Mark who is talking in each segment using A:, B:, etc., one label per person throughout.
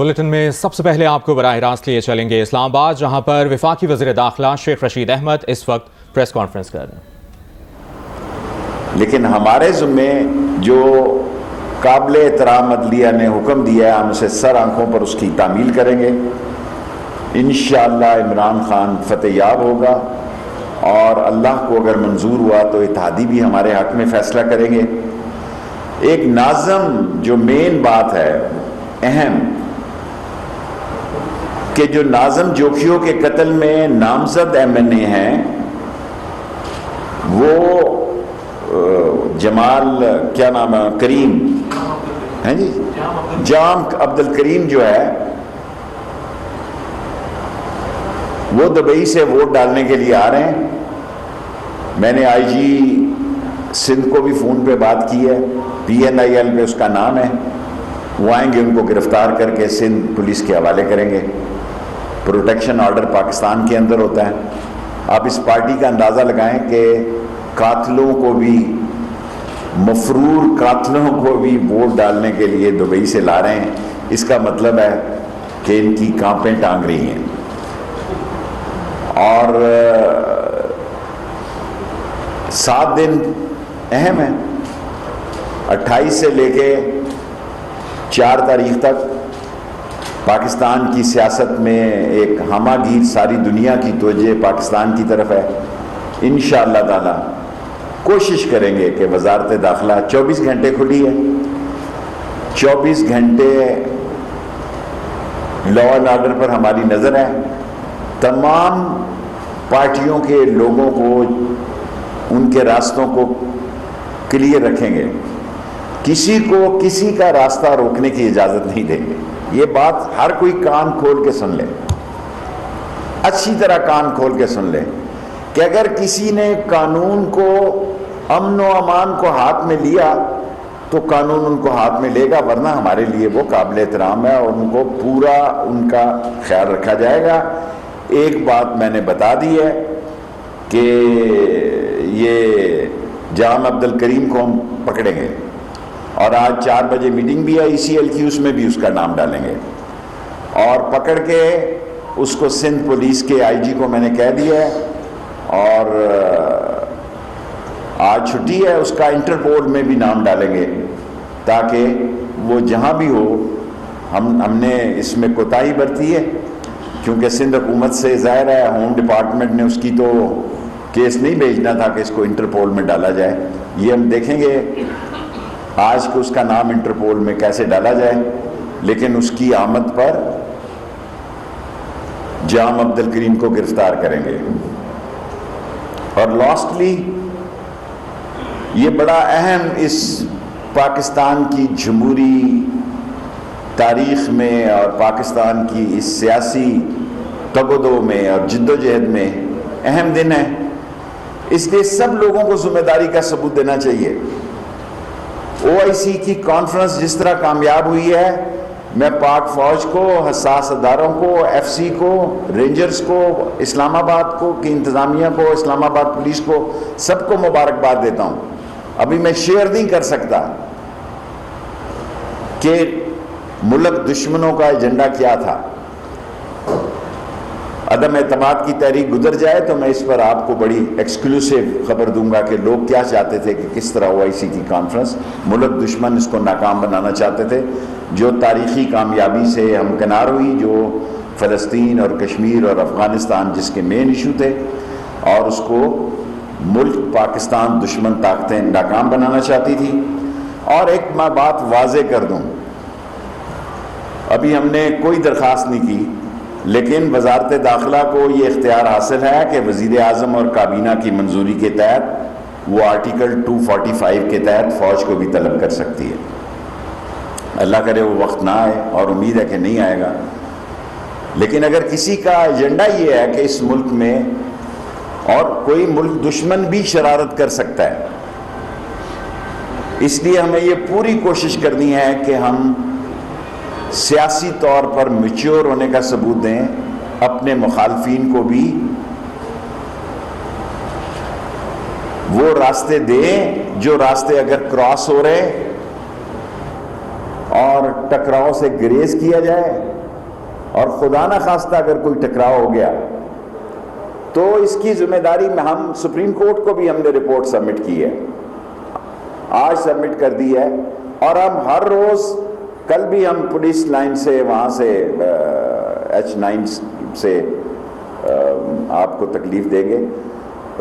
A: Bulletin میں سب سے پہلے آپ کو براہ راست لیے چلیں گے اسلام آباد، جہاں پر وفاقی وزیر داخلہ شیخ رشید احمد اس وقت پریس کانفرنس کر رہے ہیں۔
B: لیکن ہمارے ذمے جو قابل احترام عدلیہ نے حکم دیا ہے، ہم اسے سر آنکھوں پر اس کی تعمیل کریں گے۔ انشاءاللہ عمران خان فتح یاب ہوگا، اور اللہ کو اگر منظور ہوا تو اتحادی بھی ہمارے حق میں فیصلہ کریں گے۔ ایک ناظم جو مین بات ہے اہم، کہ جو ناظم جوکھیوں کے قتل میں نامزد ایم این اے ہیں، وہ جمال کیا نام ہے، کریم ہیں جی، جام عبد الکریم جو ہے، وہ دبئی سے ووٹ ڈالنے کے لیے آ رہے ہیں۔ میں نے آئی جی سندھ کو بھی فون پہ بات کی ہے، PNIL پہ اس کا نام ہے، وہ آئیں گے، ان کو گرفتار کر کے سندھ پولیس کے حوالے کریں گے۔ پروٹیکشن آرڈر پاکستان کے اندر ہوتا ہے۔ آپ اس پارٹی کا اندازہ لگائیں کہ قاتلوں کو بھی، مفرور قاتلوں کو بھی ووٹ ڈالنے کے لیے دبئی سے لا رہے ہیں۔ اس کا مطلب ہے کہ ان کی کانپیں ٹانگ رہی ہیں۔ اور 7 دن اہم ہیں، 28 سے لے کے 4 تاریخ تک پاکستان کی سیاست میں ایک ہمہ گیر ساری دنیا کی توجہ پاکستان کی طرف ہے۔ انشاءاللہ تعالی کوشش کریں گے کہ وزارت داخلہ 24 گھنٹے کھلی ہے، 24 گھنٹے لا اینڈ آرڈر پر ہماری نظر ہے۔ تمام پارٹیوں کے لوگوں کو ان کے راستوں کو کلیئر رکھیں گے، کسی کو کسی کا راستہ روکنے کی اجازت نہیں دیں گے۔ یہ بات ہر کوئی کان کھول کے سن لے، اچھی طرح کان کھول کے سن لے، کہ اگر کسی نے قانون کو، امن و امان کو ہاتھ میں لیا تو قانون ان کو ہاتھ میں لے گا، ورنہ ہمارے لیے وہ قابل احترام ہے اور ان کو پورا ان کا خیال رکھا جائے گا۔ ایک بات میں نے بتا دی ہے کہ یہ جام عبد الکریم کو ہم پکڑیں گے، اور آج 4 بجے میٹنگ بھی ہے ECL کی، اس میں بھی اس کا نام ڈالیں گے، اور پکڑ کے اس کو سندھ پولیس کے IG کو میں نے کہہ دیا ہے، اور آج چھٹی ہے، اس کا انٹرپول میں بھی نام ڈالیں گے، تاکہ وہ جہاں بھی ہو۔ ہم نے اس میں کوتاہی برتی ہے، کیونکہ سندھ حکومت سے ظاہر ہے ہوم ڈپارٹمنٹ نے اس کی تو کیس نہیں بھیجنا تھا کہ اس کو انٹرپول میں ڈالا جائے۔ یہ ہم دیکھیں گے آج کو اس کا نام انٹرپول میں کیسے ڈالا جائے، لیکن اس کی آمد پر جام عبد الکریم کو گرفتار کریں گے۔ اور لاسٹلی یہ بڑا اہم اس پاکستان کی جمہوری تاریخ میں اور پاکستان کی اس سیاسی تگ و دو میں اور جد و جہد میں اہم دن ہے، اس لیے سب لوگوں کو ذمہ داری کا ثبوت دینا چاہیے۔ OIC کی کانفرنس جس طرح کامیاب ہوئی ہے، میں پاک فوج کو، حساس اداروں کو، FC کو، رینجرز کو، اسلام آباد کو کی انتظامیہ کو، اسلام آباد پولیس کو، سب کو مبارکباد دیتا ہوں۔ ابھی میں شیئر نہیں کر سکتا کہ ملک دشمنوں کا ایجنڈا کیا تھا۔ عدم اعتماد کی تحریک گزر جائے تو میں اس پر آپ کو بڑی ایکسکلوسیو خبر دوں گا کہ لوگ کیا چاہتے تھے، کہ کس طرح OIC کی کانفرنس ملک دشمن اس کو ناکام بنانا چاہتے تھے، جو تاریخی کامیابی سے ہمکنار ہوئی، جو فلسطین اور کشمیر اور افغانستان جس کے مین ایشو تھے، اور اس کو ملک پاکستان دشمن طاقتیں ناکام بنانا چاہتی تھی۔ اور ایک میں بات واضح کر دوں، ابھی ہم نے کوئی درخواست نہیں کی، لیکن وزارت داخلہ کو یہ اختیار حاصل ہے کہ وزیر اعظم اور کابینہ کی منظوری کے تحت وہ آرٹیکل 245 کے تحت فوج کو بھی طلب کر سکتی ہے۔ اللہ کرے وہ وقت نہ آئے، اور امید ہے کہ نہیں آئے گا، لیکن اگر کسی کا ایجنڈا یہ ہے کہ اس ملک میں، اور کوئی ملک دشمن بھی شرارت کر سکتا ہے، اس لیے ہمیں یہ پوری کوشش کرنی ہے کہ ہم سیاسی طور پر میچور ہونے کا ثبوت دیں، اپنے مخالفین کو بھی وہ راستے دیں جو راستے اگر کراس ہو رہے، اور ٹکراؤ سے گریز کیا جائے، اور خدا نہ خواستہ اگر کوئی ٹکراؤ ہو گیا تو اس کی ذمہ داری میں ہم سپریم کورٹ کو بھی ہم نے رپورٹ سبمٹ کی ہے، آج سبمٹ کر دی ہے، اور ہم ہر روز، کل بھی ہم پولیس لائن سے وہاں سے H9 سے آپ کو تکلیف دیں گے۔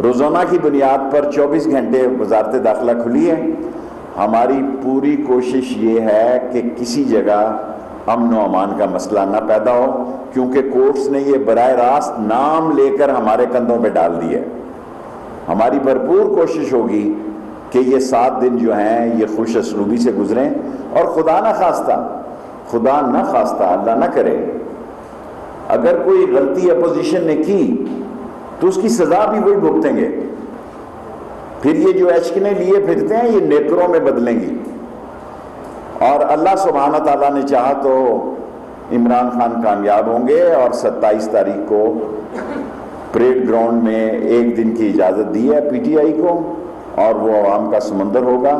B: روزانہ کی بنیاد پر 24 گھنٹے وزارت داخلہ کھلی ہے۔ ہماری پوری کوشش یہ ہے کہ کسی جگہ امن و امان کا مسئلہ نہ پیدا ہو، کیونکہ کورٹس نے یہ براہ راست نام لے کر ہمارے کندھوں پہ ڈال دی ہے۔ ہماری بھرپور کوشش ہوگی کہ یہ 7 دن جو ہیں یہ خوش اسلوبی سے گزریں، اور خدا نہ خواستہ اللہ نہ کرے اگر کوئی غلطی اپوزیشن نے کی تو اس کی سزا بھی وہی بھگتیں گے۔ پھر یہ جو ایچکنے لیے پھرتے ہیں یہ نیکروں میں بدلیں گی، اور اللہ سبحانہ تعالیٰ نے چاہا تو عمران خان کامیاب ہوں گے، اور 27 تاریخ کو پریڈ گراؤنڈ میں 1 دن کی اجازت دی ہے PTI کو، اور وہ عوام کا سمندر ہوگا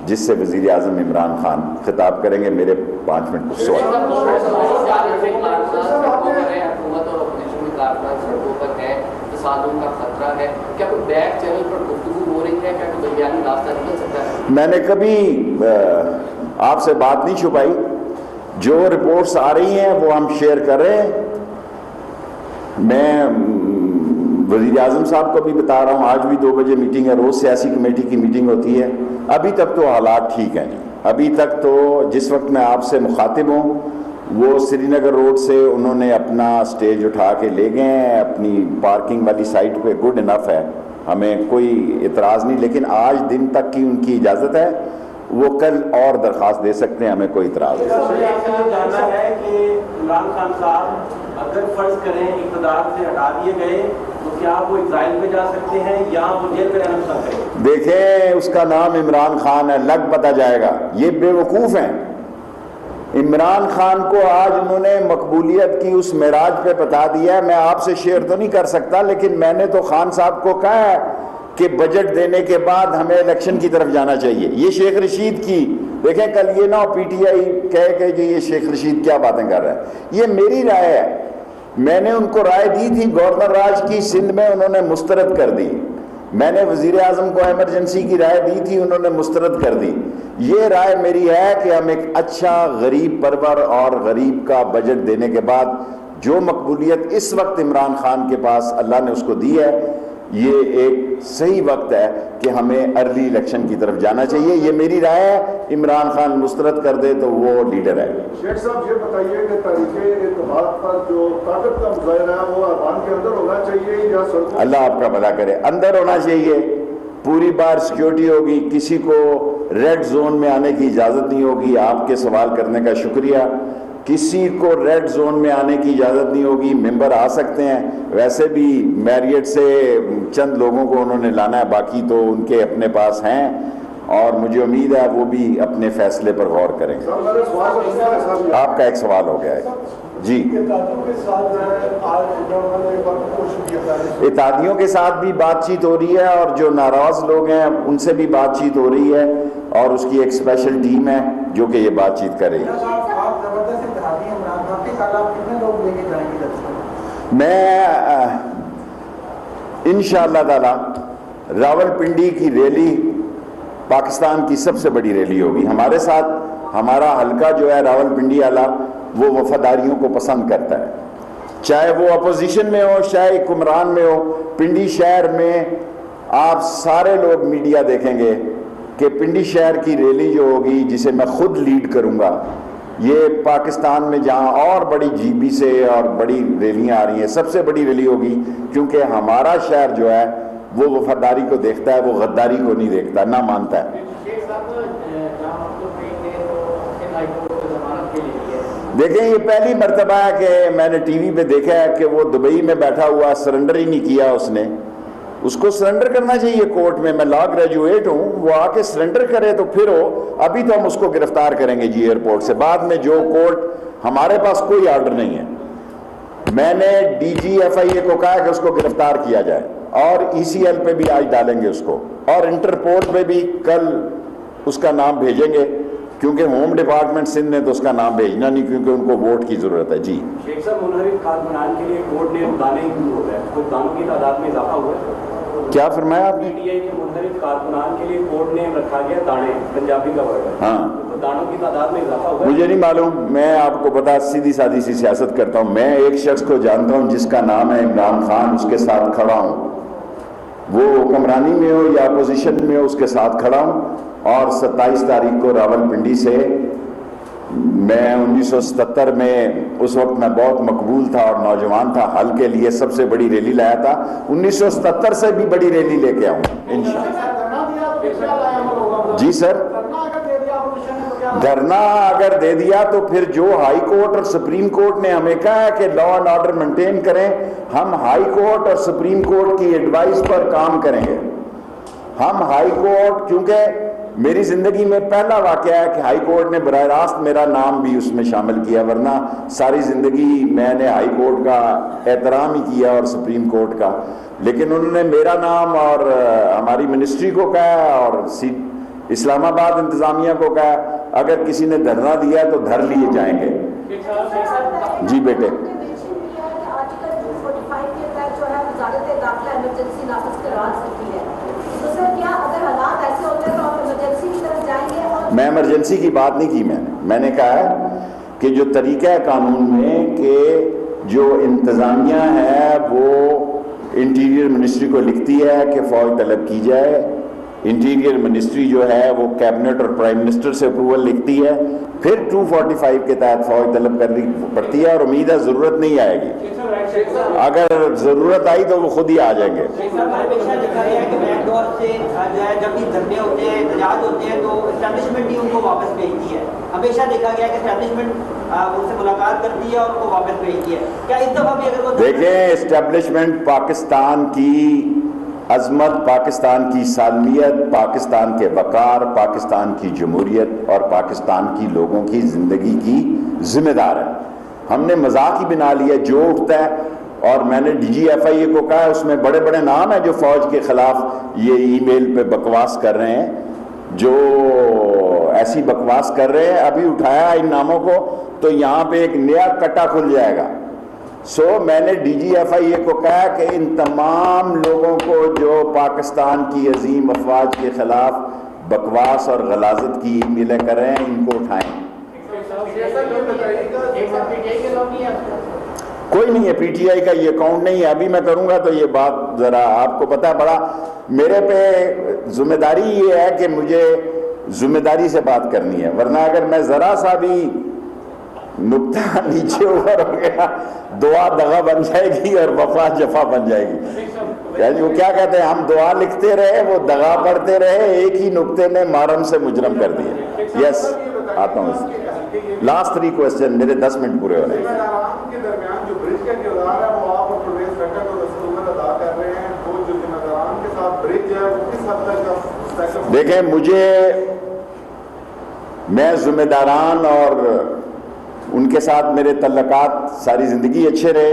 B: جس سے وزیر اعظم عمران خان خطاب کریں گے۔ میرے 5 منٹ کو سوال۔ میں نے کبھی آپ سے بات نہیں چھپائی، جو رپورٹس آ رہی ہیں وہ ہم شیئر کر رہے ہیں۔ میں وزیر اعظم صاحب کو بھی بتا رہا ہوں، آج بھی 2 بجے میٹنگ ہے، روز سیاسی کمیٹی کی میٹنگ ہوتی ہے۔ ابھی تک تو حالات ٹھیک ہیں، ابھی تک تو جس وقت میں آپ سے مخاطب ہوں وہ سری نگر روڈ سے انہوں نے اپنا سٹیج اٹھا کے لے گئے ہیں اپنی پارکنگ والی سائٹ پہ، گڈ انف ہے، ہمیں کوئی اعتراض نہیں، لیکن آج دن تک کی ان کی اجازت ہے، وہ کل اور درخواست دے سکتے ہیں، ہمیں کوئی اعتراض نہیں۔
C: جاننا ہے کہ عمران خان صاحب اگر فرض کریں اقتدار سے ہٹا دیے گئے تو کیا وہ ایگزائل پہ جا سکتے ہیں یا وہ جیل میں رہنا پسند کریں؟
B: دیکھیں، اس کا نام عمران خان ہے، لگ پتہ جائے گا، یہ بے وقوف ہیں۔ عمران خان کو آج انہوں نے مقبولیت کی اس معراج پہ بتا دیا ہے۔ میں آپ سے شیئر تو نہیں کر سکتا، لیکن میں نے تو خان صاحب کو کہا ہے کہ بجٹ دینے کے بعد ہمیں الیکشن کی طرف جانا چاہیے۔ یہ شیخ رشید کی، دیکھیں کل یہ نہ PTI کہے کہ یہ شیخ رشید کیا باتیں کر رہا ہے، یہ میری رائے ہے۔ میں نے ان کو رائے دی تھی گورنر راج کی، سندھ میں انہوں نے مسترد کر دی۔ میں نے وزیر اعظم کو ایمرجنسی کی رائے دی تھی، انہوں نے مسترد کر دی۔ یہ رائے میری ہے کہ ہم ایک اچھا غریب پرور اور غریب کا بجٹ دینے کے بعد جو مقبولیت اس وقت عمران خان کے پاس اللہ نے اس کو دی ہے، یہ ایک صحیح وقت ہے کہ ہمیں ارلی الیکشن کی طرف جانا چاہیے۔ یہ میری رائے ہے، عمران خان مسترد کر دے تو وہ لیڈر ہے۔
D: شیخ صاحب یہ بتائیے کہ تاریخ اتحاد پر جو طاقت کا مظاہرہ ہے وہ ایوان کے اندر ہونا چاہیے یا سڑکوں؟
B: اللہ آپ کا بھلا کرے، اندر ہونا چاہیے، پوری بار سیکیورٹی ہوگی، کسی کو ریڈ زون میں آنے کی اجازت نہیں ہوگی۔ آپ کے سوال کرنے کا شکریہ۔ کسی کو ریڈ زون میں آنے کی اجازت نہیں ہوگی، ممبر آ سکتے ہیں، ویسے بھی میریٹ سے چند لوگوں کو انہوں نے لانا ہے، باقی تو ان کے اپنے پاس ہیں، اور مجھے امید ہے وہ بھی اپنے فیصلے پر غور کریں گے۔ آپ کا ایک سوال ہو گیا ہے جی۔ اتحادیوں کے ساتھ بھی بات چیت ہو رہی ہے، اور جو ناراض لوگ ہیں ان سے بھی بات چیت ہو رہی ہے، اور اس کی ایک اسپیشل ٹیم ہے جو کہ یہ بات چیت کر رہی ہے۔ میں انشاءاللہ تعالی راول پنڈی کی ریلی پاکستان کی سب سے بڑی ریلی ہوگی ہمارے ساتھ۔ ہمارا حلقہ جو ہے راول پنڈی والا وہ وفاداریوں کو پسند کرتا ہے، چاہے وہ اپوزیشن میں ہو چاہے حکمران میں ہو۔ پنڈی شہر میں آپ سارے لوگ میڈیا دیکھیں گے کہ پنڈی شہر کی ریلی جو ہوگی جسے میں خود لیڈ کروں گا، یہ پاکستان میں جہاں اور بڑی GB سے اور بڑی ریلیاں آ رہی ہیں سب سے بڑی ریلی ہوگی، کیونکہ ہمارا شہر جو ہے وہ وفاداری کو دیکھتا ہے، وہ غداری کو نہیں دیکھتا، نہ مانتا ہے۔ دیکھیں یہ پہلی مرتبہ ہے کہ میں نے ٹی وی پہ دیکھا ہے کہ وہ دبئی میں بیٹھا ہوا سرنڈر ہی نہیں کیا اس نے۔ اس کو سرنڈر کرنا چاہیے کورٹ میں، میں لا گریجویٹ ہوں، وہ آ کے سرنڈر کرے تو پھر ہو۔ ابھی تو ہم اس کو گرفتار کریں گے جی ایئرپورٹ سے، بعد میں جو کورٹ، ہمارے پاس کوئی آرڈر نہیں ہے۔ میں نے DG FIA کو کہا کہ اس کو گرفتار کیا جائے، اور ECL پہ بھی آج ڈالیں گے اس کو، اور انٹرپول پہ بھی کل اس کا نام بھیجیں گے، کیونکہ ہوم ڈپارٹمنٹ سندھ نے تو اس کا نام بھیجنا نہیں کیونکہ ان کو ووٹ کی ضرورت ہے. جی
C: شیخ صاحب منحرف کارکنان کے لیے کوڈ نیم دانے کیوں ہو رہا ہے؟ کوئی دانوں کی تعداد میں اضافہ ہوا ہے؟
B: کیا فرمایا آپ نے؟
C: پی ٹی آئی کے منحرف کارکنان کے لیے کوڈ نیم رکھا گیا دانے، پنجابی کا ورڈ ہے.
B: ہاں
C: تو دانوں کی تعداد میں اضافہ ہوا ہے؟
B: مجھے نہیں معلوم، میں آپ کو پتا سیدھی سادھی سی سیاست کرتا ہوں. میں ایک شخص کو جانتا ہوں جس کا نام ہے عمران خان، اس کے ساتھ کھڑا ہوں. وہ حکمرانی میں ہو یا اپوزیشن میں ہو، اس کے ساتھ کھڑا ہوں. اور 27 تاریخ کو راولپنڈی سے میں 1977 میں، اس وقت میں بہت مقبول تھا اور نوجوان تھا، حل کے لیے سب سے بڑی ریلی لایا تھا. 1977 سے بھی بڑی ریلی لے کے آؤں انشاءاللہ. جی سر، دھرنا اگر دے دیا تو پھر جو ہائی کورٹ اور سپریم کورٹ نے ہمیں کہا ہے کہ لا اینڈ آرڈر مینٹین کریں، ہم ہائی کورٹ اور سپریم کورٹ کی ایڈوائس پر کام کریں گے. ہم ہائی کورٹ، کیونکہ میری زندگی میں پہلا واقعہ ہے کہ ہائی کورٹ نے براہ راست میرا نام بھی اس میں شامل کیا، ورنہ ساری زندگی میں نے ہائی کورٹ کا احترام ہی کیا اور سپریم کورٹ کا. لیکن انہوں نے میرا نام اور ہماری منسٹری کو کہا اور اسلام آباد انتظامیہ کو کہا اگر کسی نے دھرنا دیا تو دھر لیے جائیں گے. جی بیٹے، میں ایمرجنسی کی بات نہیں کی. میں نے کہا ہے کہ جو طریقہ قانون میں کہ جو انتظامیہ ہے وہ انٹیریئر منسٹری کو لکھتی ہے کہ فوج طلب کی جائے. انٹیریئر منسٹری جو ہے وہ کیبنٹ اور پرائم منسٹر سے اپروول لکھتی ہے، پھر 245 کے تحت فوج طلب کرنی پڑتی ہے. اور امید ہے ضرورت نہیں آئے گی، اگر ضرورت آئی تو وہ خود ہی آ جائیں گے.
E: جب بھی دھرنے ہوتے ہیں، احتجاج ہوتے ہیں تو اسٹیبلشمنٹ ہی ان کو واپس بھیجتی ہے. ہمیشہ دیکھا گیا کہ اسٹیبلشمنٹ ان سے ملاقات کرتی ہے اور ان کو واپس بھیجتی ہے. کیا اس دفعہ بھی اگر وہ
B: دیکھیں، اسٹیبلشمنٹ پاکستان کی عظمت، پاکستان کی سالمیت، پاکستان کے وقار، پاکستان کی جمہوریت اور پاکستان کی لوگوں کی زندگی کی ذمہ دار ہے. ہم نے مذاق ہی بنا لیا جو اٹھتا ہے. اور میں نے ڈی جی ایف آئی اے کو کہا ہے، اس میں بڑے بڑے نام ہیں جو فوج کے خلاف یہ ای میل پہ بکواس کر رہے ہیں، جو ایسی بکواس کر رہے ہیں. ابھی اٹھایا ان ناموں کو تو یہاں پہ ایک نیا کٹا کھل جائے گا. میں نے ڈی جی ایف آئی اے کو کہا کہ ان تمام لوگوں کو جو پاکستان کی عظیم افواج کے خلاف بکواس اور غلاظت کی ای میلیں کر رہے ہیں، ان کو اٹھائیں. کوئی نہیں ہے پی ٹی آئی کا یہ اکاؤنٹ نہیں ہے. ابھی میں کروں گا تو یہ بات ذرا آپ کو پتہ ہے، بڑا میرے پہ ذمہ داری یہ ہے کہ مجھے ذمہ داری سے بات کرنی ہے، ورنہ اگر میں ذرا سا بھی نقطہ نیچے اوپر ہو گیا دعا دغا بن جائے گی اور وفا جفا بن جائے گی. یعنی وہ کیا کہتے ہیں، ہم دعا لکھتے رہے، وہ دغا پڑھتے رہے، ایک ہی نقطے نے مارم سے مجرم کر دیا. یس آتا ہوں. لاسٹ 3 کوسچن، میرے 10 منٹ پورے ہو رہے ہیں.
D: کے درمیان جو برج کا کردار ہے وہ آپ اور پرویز خٹک اور رسول ادا کر رہے ہیں. وہ جو ذمہ داران کے ساتھ برج ہے وہ کس حد تک؟
B: دیکھیں، میں ذمہ داران اور ان کے ساتھ میرے تعلقات ساری زندگی اچھے رہے،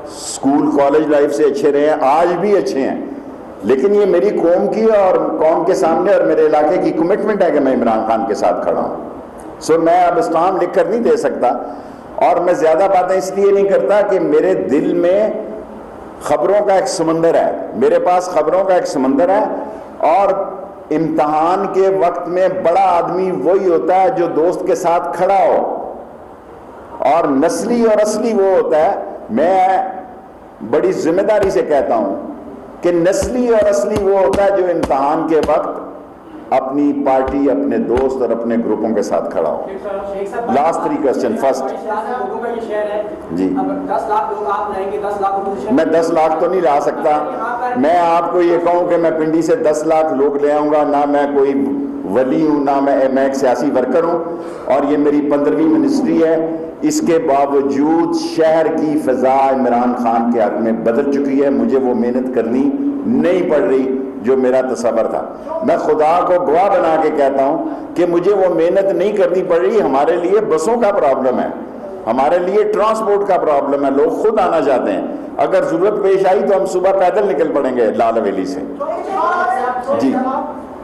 B: اسکول کالج لائف سے اچھے رہے ہیں، آج بھی اچھے ہیں. لیکن یہ میری قوم کی اور قوم کے سامنے اور میرے علاقے کی کمٹمنٹ ہے کہ میں عمران خان کے ساتھ کھڑا ہوں. میں اب اسٹام لکھ کر نہیں دے سکتا، اور میں زیادہ باتیں اس لیے نہیں کرتا کہ میرے دل میں خبروں کا ایک سمندر ہے، میرے پاس خبروں کا ایک سمندر ہے. اور امتحان کے وقت میں بڑا آدمی وہی ہوتا ہے جو دوست کے ساتھ کھڑا ہو، اور نسلی اور اصلی وہ ہوتا ہے. میں بڑی ذمہ داری سے کہتا ہوں کہ نسلی اور اصلی وہ ہوتا ہے جو امتحان کے وقت اپنی پارٹی، اپنے دوست اور اپنے گروپوں کے ساتھ کھڑا ہو. Last 3 question. فرسٹ جی،
E: 10 لاکھ لوگ آپ لائیں گے، 10 لاکھ
B: میں 10 لاکھ تو نہیں لا سکتا. میں آپ کو یہ کہوں کہ میں پنڈی سے 10 لاکھ لوگ لے آؤں گا، نہ میں کوئی ولی ہوں، نہ میں ایک سیاسی ورکر ہوں، اور یہ میری 15ویں منسٹری ہے. اس کے باوجود شہر کی فضا عمران خان کے حق میں بدل چکی ہے. مجھے وہ محنت کرنی نہیں پڑ رہی جو میرا تصور تھا. میں خدا کو گواہ بنا کے کہتا ہوں کہ مجھے وہ محنت نہیں کرنی پڑ رہی. ہمارے لیے بسوں کا پرابلم ہے، ہمارے لیے ٹرانسپورٹ کا پرابلم ہے، لوگ خود آنا چاہتے ہیں. اگر ضرورت پیش آئی تو ہم صبح پیدل نکل پڑیں گے لال حویلی سے. جی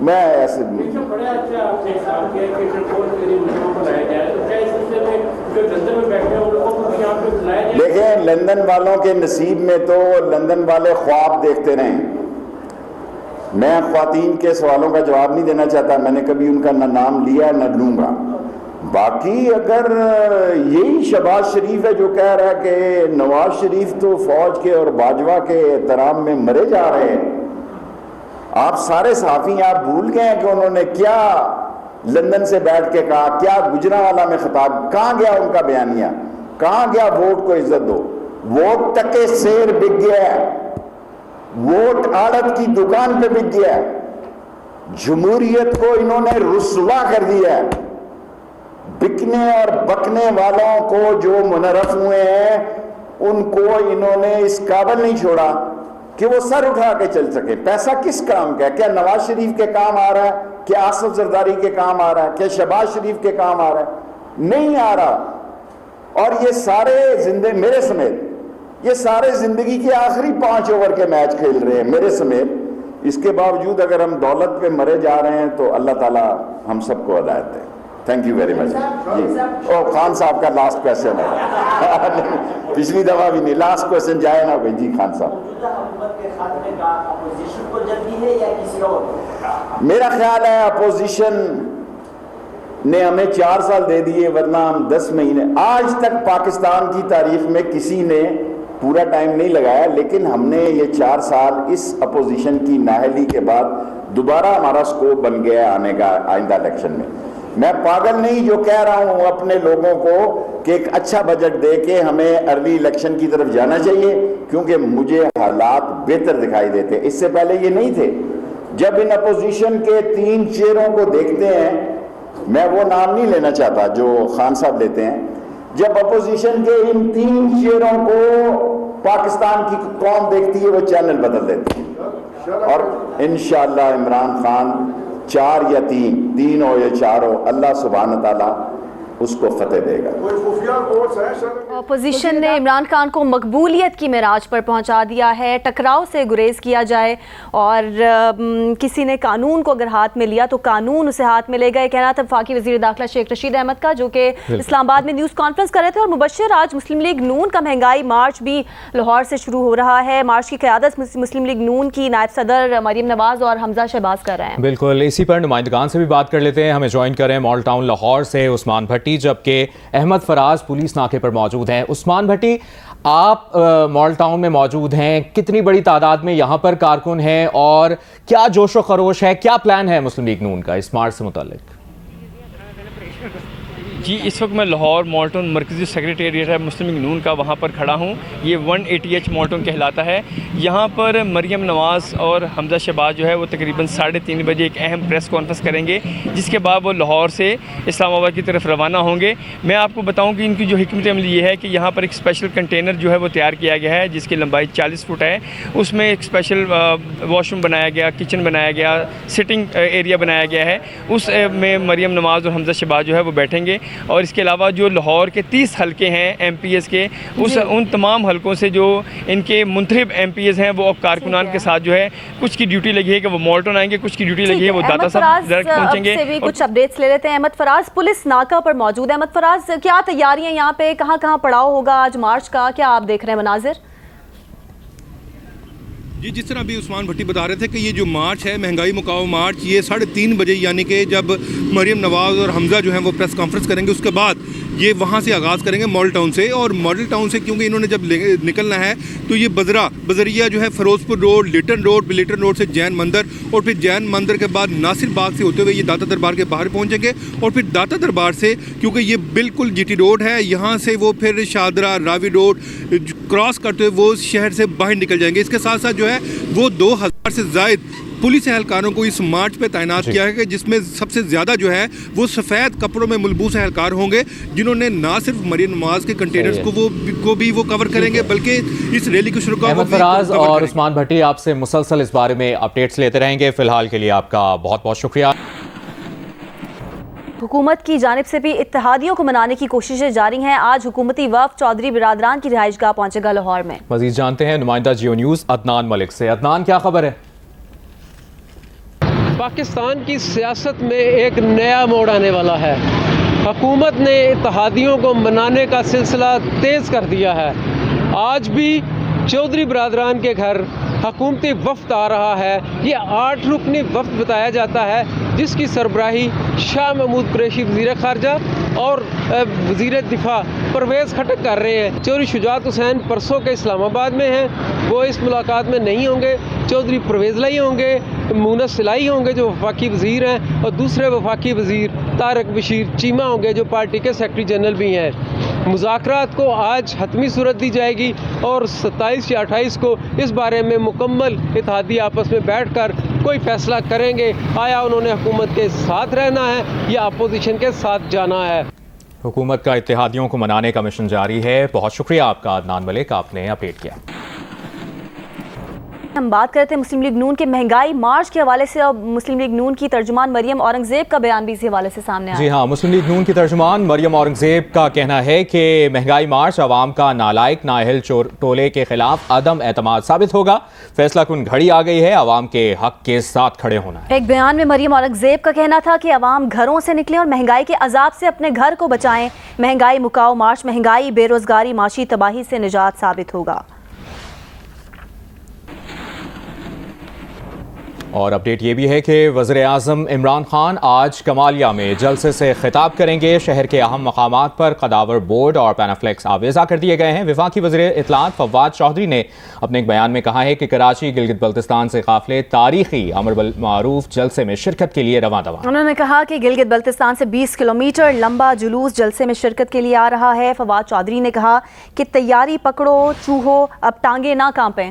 B: میں ایسے
C: بڑے اچھا آپ نے کہا کہ کنٹرول کے لیے ملکوں کو لایا جائے تو کیا اس سلسلے میں جو لندن میں بیٹھے ہیں ان لوگوں کو بھی یہاں پہ بلایا جائے؟
B: دیکھیں لندن والوں کے نصیب میں تو لندن والے خواب دیکھتے رہیں. میں خواتین کے سوالوں کا جواب نہیں دینا چاہتا, میں نے کبھی ان کا نہ نام لیا نہ لوں گا. باقی اگر یہی شہباز شریف ہے جو کہہ رہا ہے کہ نواز شریف تو فوج کے اور باجوہ کے احترام میں مرے جا رہے ہیں, آپ سارے صحافی آپ بھول گئے ہیں کہ انہوں نے کیا لندن سے بیٹھ کے کہا, کیا گجرانوالہ میں خطاب, کہاں گیا ان کا بیانیہ, کہاں گیا ووٹ کو عزت دو. ووٹ ٹکے سیر بک گیا ہے, ووٹ آڑت کی دکان پہ بک گیا ہے, جمہوریت کو انہوں نے رسوا کر دیا ہے. بکنے اور بکنے والوں کو جو منحرف ہوئے ہیں ان کو انہوں نے اس قابل نہیں چھوڑا کہ وہ سر اٹھا کے چل سکے. پیسہ کس کام کا ہے؟ کیا نواز شریف کے کام آ رہا ہے؟ کیا آصف زرداری کے کام آ رہا ہے؟ کیا شہباز شریف کے کام آ رہا ہے؟ نہیں آ رہا. اور یہ سارے میرے سمیت یہ سارے زندگی کے آخری 5 اوور کے میچ کھیل رہے ہیں میرے سمیت. اس کے باوجود اگر ہم دولت پہ مرے جا رہے ہیں تو اللہ تعالیٰ ہم سب کو ہدایت دے. Thank you very much. جی خان صاحب کا لاسٹ کویشچن ہے, پچھلی دفعہ بھی نہیں, لاسٹ کویشچن جائے نا بھائی. جی خان صاحب, میرا خیال ہے اپوزیشن نے ہمیں 4 سال دے دیے, ورنہ ہم 10 مہینے. آج تک پاکستان کی تاریخ میں کسی نے پورا ٹائم نہیں لگایا, لیکن ہم نے یہ 4 سال اس اپوزیشن کی نااہلی کے بعد دوبارہ ہمارا سکوپ بن گیا آنے کا آئندہ الیکشن میں. میں پاگل نہیں جو کہہ رہا ہوں اپنے لوگوں کو کہ ایک اچھا بجٹ دے کے ہمیں ارلی الیکشن کی طرف جانا چاہیے, کیونکہ مجھے حالات بہتر دکھائی دیتے. اس سے پہلے یہ نہیں تھے. جب ان اپوزیشن کے 3 چہروں کو دیکھتے ہیں, میں وہ نام نہیں لینا چاہتا جو خان صاحب لیتے ہیں, جب اپوزیشن کے ان 3 چہروں کو پاکستان کی قوم دیکھتی ہے وہ چینل بدل دیتی ہے. اور انشاءاللہ عمران خان 4 یا 3 ہو یا 4 ہو, اللہ سبحانہ تعالیٰ اس کو فتح دے گا.
F: اپوزیشن نے عمران خان کو مقبولیت کی معراج پر پہنچا دیا ہے. ٹکراؤ سے گریز کیا جائے اور کسی نے قانون کو اگر ہاتھ میں لیا تو قانون اسے ہاتھ میں لے گا. یہ کہنا تھا وفاقی وزیر داخلہ شیخ رشید احمد کا, جو کہ اسلام آباد میں نیوز کانفرنس کر رہے تھے. اور مبشر, آج مسلم لیگ نون کا مہنگائی مارچ بھی لاہور سے شروع ہو رہا ہے. مارچ کی قیادت مسلم لیگ نون کی نائب صدر مریم نواز اور حمزہ شہباز کر رہے ہیں.
A: بالکل, اسی پر نمائندگان سے بھی بات کر لیتے ہیں. ہمیں جوائن کریں مال ٹاؤن لاہور سے عثمان بھٹی, جبکہ احمد فراز پولیس ناکے پر موجود ہیں. عثمان بھٹی, آپ مال ٹاؤن میں موجود ہیں, کتنی بڑی تعداد میں یہاں پر کارکن ہیں اور کیا جوش و خروش ہے, کیا پلان ہے مسلم لیگ نون کا اس مارچ سے متعلق؟
G: جی, اس وقت میں لاہور مال ٹاؤن مرکزی سیکریٹریٹ ہے مسلم لیگ نون کا, وہاں پر کھڑا ہوں. یہ 180H مال ٹاؤن کہلاتا ہے. یہاں پر مریم نواز اور حمزہ شہباز جو ہے وہ تقریباً 3:30 بجے ایک اہم پریس کانفرنس کریں گے, جس کے بعد وہ لاہور سے اسلام آباد کی طرف روانہ ہوں گے. میں آپ کو بتاؤں کہ ان کی جو حکمت عملی یہ ہے کہ یہاں پر ایک اسپیشل کنٹینر جو ہے وہ تیار کیا گیا ہے, جس کی لمبائی 40 فٹ ہے. اس میں ایک اسپیشل واش روم بنایا گیا, کچن بنایا گیا, سٹنگ ایریا بنایا گیا ہے. اس میں مریم نواز اور حمزہ شہباز جو ہے وہ بیٹھیں گے. اور اس کے علاوہ جو لاہور کے 30 حلقے ہیں ایم پی ایس کے, ان تمام حلقوں سے جو ان کے منتخب ایم پی ایس ہیں وہ کارکنان کے ساتھ جو ہے کچھ کی ڈیوٹی لگی ہے کہ وہ مال ٹاؤن آئیں گے, کچھ کی ڈیوٹی لگی ہے وہ داتا صاحب ڈائریکٹ پہنچیں گے.
F: سے بھی کچھ اپڈیٹس لے لیتے ہیں. احمد فراز پولیس ناکہ پر موجود ہے. احمد فراز, کیا تیاریاں یہاں پہ, کہاں کہاں پڑاؤ ہوگا آج مارچ کا, کیا آپ دیکھ رہے ہیں مناظر؟
H: جی, جس طرح ابھی عثمان بھٹی بتا رہے تھے کہ یہ جو مارچ ہے مہنگائی مقاوم مارچ, یہ 3:30 بجے یعنی کہ جب مریم نواز اور حمزہ جو ہیں وہ پریس کانفرنس کریں گے, اس کے بعد یہ وہاں سے آغاز کریں گے مال ٹاؤن سے. اور ماڈل ٹاؤن سے کیونکہ انہوں نے جب نکلنا ہے تو یہ بذریعہ جو ہے فیروز پور روڈ, لیٹن روڈ سے جین مندر, اور پھر جین مندر کے بعد ناصر باغ سے ہوتے ہوئے یہ داتا دربار کے باہر پہنچیں گے. اور پھر داتا دربار سے, کیونکہ یہ بالکل جی ٹی روڈ ہے, یہاں سے وہ پھر شادرہ راوی روڈ کراس کرتے ہوئے وہ شہر سے باہر نکل جائیں گے. اس کے ساتھ ساتھ جو ہے وہ 2000 سے زائد پولیس اہلکاروں کو اس مارچ پہ تعینات کیا ہے, کہ جس میں سب سے زیادہ جو ہے وہ سفید کپڑوں میں ملبوس اہلکار ہوں گے, جنہوں نے نہ صرف مریم نواز کے کنٹینرز کو بھی وہ کور کریں گے, بلکہ اس ریلی کی شروع
A: احمد فراز اور عثمان بھٹی آپ سے مسلسل اس بارے میں اپڈیٹس لیتے رہیں گے. فی الحال کے لیے آپ کا بہت بہت شکریہ.
F: حکومت کی جانب سے بھی اتحادیوں کو منانے کی کوششیں جاری ہیں. آج حکومتی وفد چودھری برادران کی رہائش گاہ پہنچے گا لاہور میں.
A: مزید جانتے ہیں نمائندہ جیو نیوز عدنان ملک سے. عدنان, کیا خبر ہے؟
I: پاکستان کی سیاست میں ایک نیا موڑ آنے والا ہے۔ حکومت نے اتحادیوں کو منانے کا سلسلہ تیز کر دیا ہے۔ آج بھی چودھری برادران کے گھر حکومتی وفد آ رہا ہے۔ یہ 8 رکنی وفد بتایا جاتا ہے، جس کی سربراہی شاہ محمود قریشی وزیر خارجہ اور وزیر دفاع پرویز خٹک کر رہے ہیں۔ چودھری شجاعت حسین پرسوں کے اسلام آباد میں ہیں، وہ اس ملاقات میں نہیں ہوں گے۔ چودھری پرویز لائی ہوں گے، مونس سلائی ہوں گے جو وفاقی وزیر ہیں، اور دوسرے وفاقی وزیر طارق بشیر چیمہ ہوں گے جو پارٹی کے سیکرٹری جنرل بھی ہیں۔ مذاکرات کو آج حتمی صورت دی جائے گی اور 27 یا 28 کو اس بارے میں مکمل اتحادی آپس میں بیٹھ کر کوئی فیصلہ کریں گے، آیا انہوں نے حکومت کے ساتھ رہنا ہے یا اپوزیشن کے ساتھ جانا ہے۔
A: حکومت کا اتحادیوں کو منانے کا مشن جاری ہے۔ بہت شکریہ آپ کا عدنان ملک، آپ نے اپڈیٹ کیا۔
F: ہم بات کرتے ہیں مسلم لیگ نون کے مہنگائی مارچ کے حوالے سے، اور مسلم لیگ نون کی ترجمان مریم اورنگزیب کا بیان بھی اسی حوالے سے سامنے آیا۔
A: جی ہاں، مسلم لیگ نون کی ترجمان مریم اورنگزیب کا کہنا ہے کہ مہنگائی مارچ عوام کا نالائق نااہل ٹولے کے خلاف عدم اعتماد ثابت ہوگا۔ فیصلہ کن گھڑی آ گئی ہے، عوام کے حق کے ساتھ کھڑے ہونا ہے۔
F: ایک بیان میں مریم اورنگزیب کا کہنا تھا کہ عوام گھروں سے نکلیں اور مہنگائی کے عذاب سے اپنے گھر کو بچائیں۔ مہنگائی مکاؤ مارچ مہنگائی، بے روزگاری، معاشی تباہی سے نجات ثابت ہوگا۔
A: اور اپڈیٹ یہ بھی ہے کہ وزیر اعظم عمران خان آج کمالیہ میں جلسے سے خطاب کریں گے۔ شہر کے اہم مقامات پر قداور بورڈ اور پینافلیکس آویزہ کر دیے گئے ہیں۔ وفاقی وزیر اطلاعات فواد چودھری نے اپنے ایک بیان میں کہا ہے کہ کراچی گلگت بلتستان سے قافلے تاریخی امر بالمعروف جلسے میں شرکت کے لیے رواں دواں۔
F: انہوں نے کہا کہ گلگت بلتستان سے 20 کلومیٹر لمبا جلوس جلسے میں شرکت کے لیے آ رہا ہے۔ فواد چودھری نے کہا کہ تیاری پکڑو چوہو، اب ٹانگیں نہ کانپیں۔